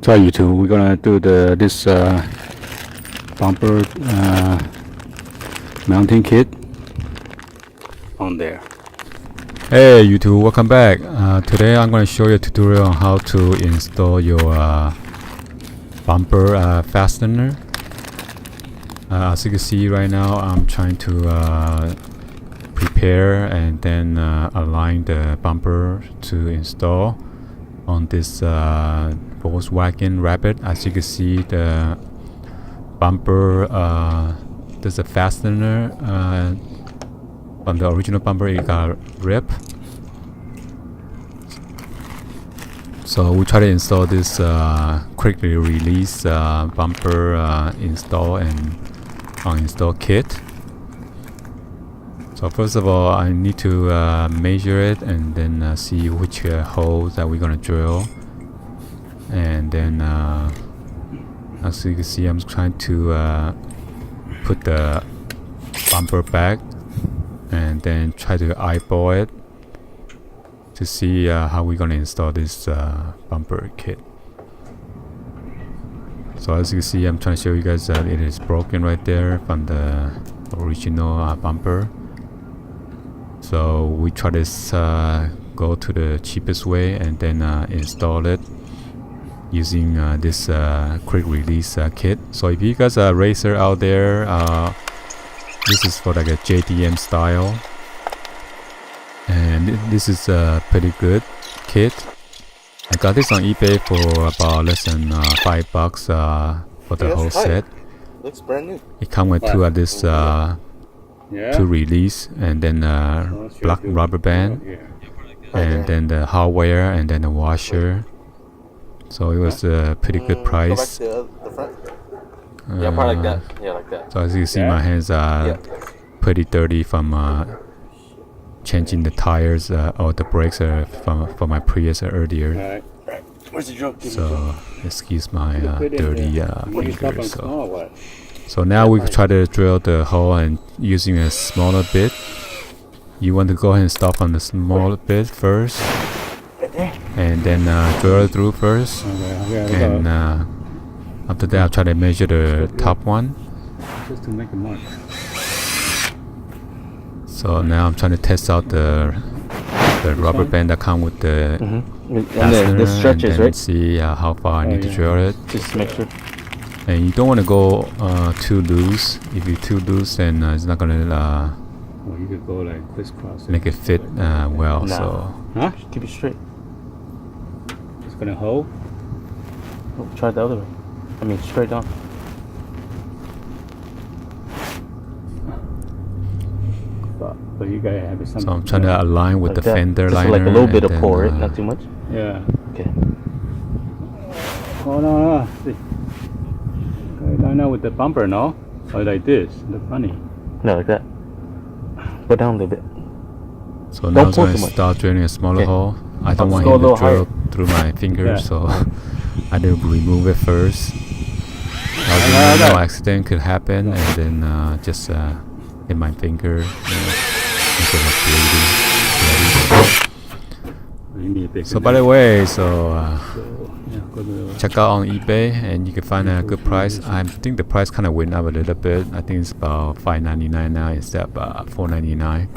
So YouTube, we're gonna do this bumper mounting kit on there. Hey YouTube, welcome back. Today I'm going to show you a tutorial on how to install your bumper fastener. As you can see right now, I'm trying to prepare and then align the bumper to install on this Volkswagen Rabbit. As you can see, the bumper, there's a fastener on the original bumper. It got ripped, so we try to install this quickly release bumper install and uninstall kit. So first of all, I need to measure it and then see which holes that we're gonna drill, and then as you can see, I'm trying to put the bumper back and then try to eyeball it to see how we're gonna install this bumper kit. So as you can see, I'm trying to show you guys that it is broken right there from the original bumper. So we try to go to the cheapest way and then install it using this quick release kit. So if you guys are a racer out there, this is for like a JDM style, and this is a pretty good kit. I got this on eBay for about less than $5 for the whole set. Looks brand new. It comes with two of this to release, and then black rubber band, and then the hardware, and then the washer. So it was a pretty good price. Go back to the front. Yeah, probably like that. Yeah, like that. So as you can see, my hands are pretty dirty from changing the tires or the brakes for my Prius earlier. Where's the drill? So excuse my dirty fingers. So now we try to drill the hole and using a smaller bit. You want to go ahead and start on the smaller bit first, and then drill it through first, and after that I'll try to measure the top one. Just to make a mark. So now I'm trying to test out the rubber band that comes with the fastener, and the stretches, and right? see how far I need to drill it. Just make sure. And you don't want to go too loose. If you're too loose, then it's not gonna Well, you could go like crisscross. make it fit well. No. So Huh? Keep it straight. It's gonna hold. Oh, try the other way. I mean, straight down. But you gotta have it something. I'm trying to align with Like the that. fender Just liner. like a little bit of and pour, then, right? Not too much. Yeah. Okay. Oh no. See. Okay, no, with the bumper, no? Or like this. Look funny. No, like that. Go down a little bit. So now I'm pull going too to much. start drilling a smaller Okay. hole. I don't want Go a him to little drill higher. through my fingers, Yeah. so I need to remove it first. No accident could happen, and then just hit my finger, instead of bleeding. You need a bigger So by the way, so yeah, go to check out on eBay, and you can find a good price. I think the price kind of went up a little bit. I think it's about $5.99 now instead of $4.99.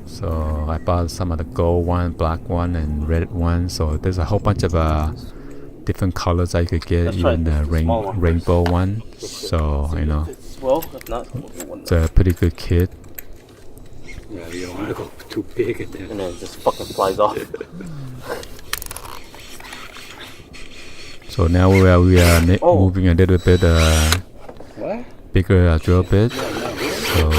So I bought some of the gold one, black one, and red one. So there's a whole bunch of different colors that you could get, That's even right, the the small one rainbow one. So you know, Well, if not, we'll do one. it's a pretty good kit. yeah, you don't want to go too big and then. And then it just fucking flies off. So now we are moving a little bit What? bigger drill bit. So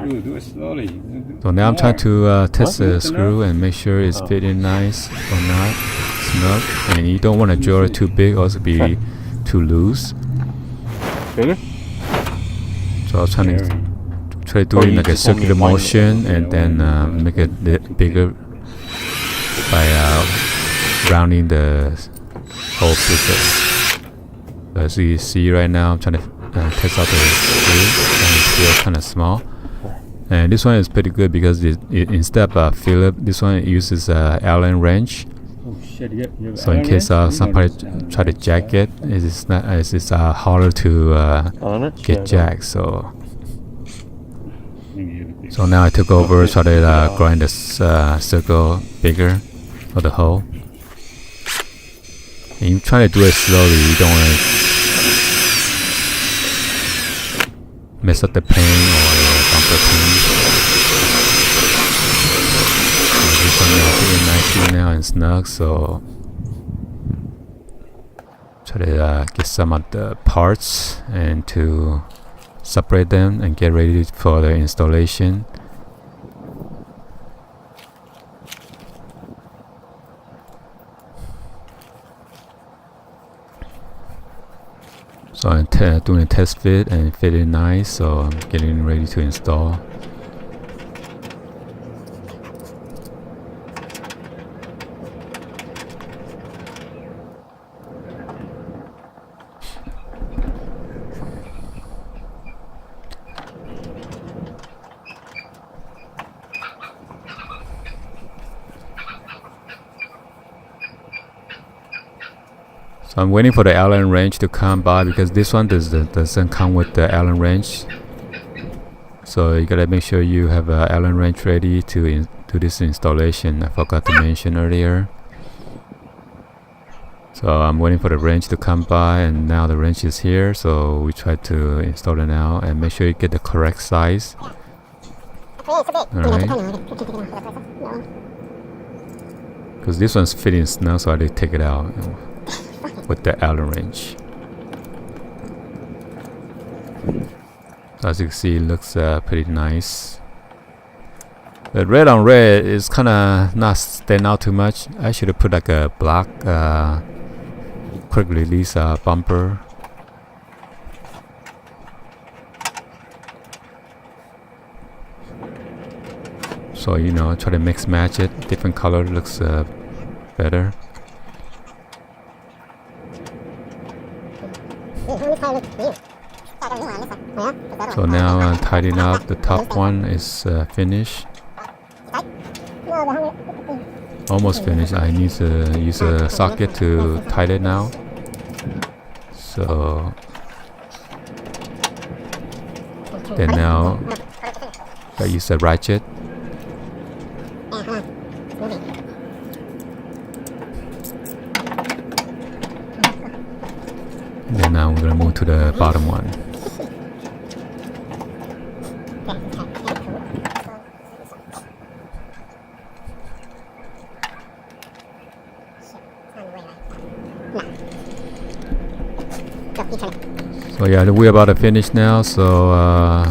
Do it slowly. now I'm trying to test What? the screw and make sure it's fitting nice or not, snug. And you don't want to drill it too big, or also be too loose. Bigger? So I was trying to try doing like a circular motion and then make it bigger by rounding the whole pieces. As you see right now, I'm trying to test out the screw, and it's still kind of small. And this one is pretty good because it instead of Philip, this one uses Allen wrench. Oh shit! You have So in case somebody try to jack it, it's harder to get jacked. So now I took over, try to grind this circle bigger for the hole. And you try to do it slowly. You don't want to mess up the paint or bumper paint. This one is fitting nicely now and snug, so try to get some of the parts and to separate them and get ready for the installation. So I'm doing a test fit and it fitted nice, so I'm getting ready to install. So I'm waiting for the Allen wrench to come by because this one doesn't come with the Allen wrench. So you gotta make sure you have an Allen wrench ready to do this installation. I forgot to mention earlier. So I'm waiting for the wrench to come by, and now the wrench is here. So we try to install it now and make sure you get the correct size. Alright. Because this one's fitting snug, so I did take it out with the Allen wrench. So as you can see, it looks pretty nice. But red on red is kind of not stand out too much. I should have put like a black quick release bumper. So you know, try to mix match it. Different color looks better. So now tidying up the top one is finished. Almost finished. I need to use a socket to tighten it now. So then now I use a ratchet. And then now we're gonna move to the bottom one. So yeah, we're about to finish now. So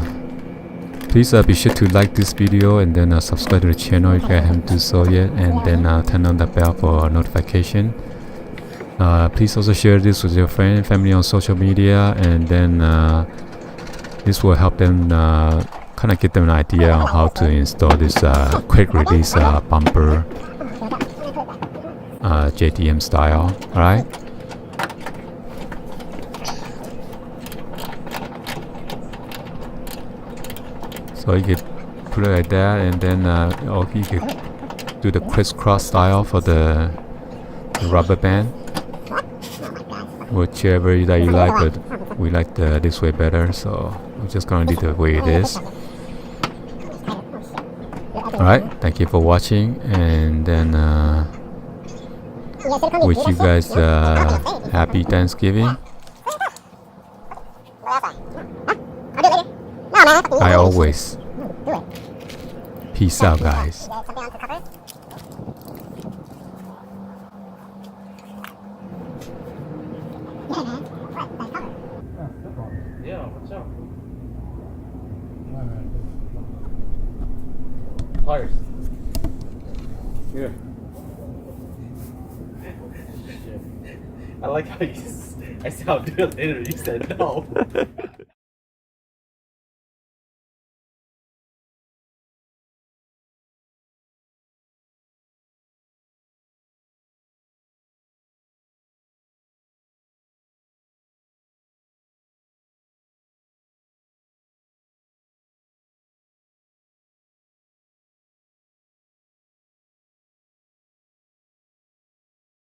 please be sure to like this video and then subscribe to the channel if you haven't done so yet, and then turn on the bell for notification. Please also share this with your friend and family on social media, and then this will help them kind of get them an idea on how to install this quick release bumper JDM style. Alright. So you could put it like that, and then or you could do the crisscross style for the rubber band, whichever that you like, but we like this way better, so I'm just gonna leave it the way it is. Alright, thank you for watching, and then wish you guys happy Thanksgiving. I always. Peace out, guys. Yeah, what's up? Pliers. Here. I like how I said I'll do it later. You said no.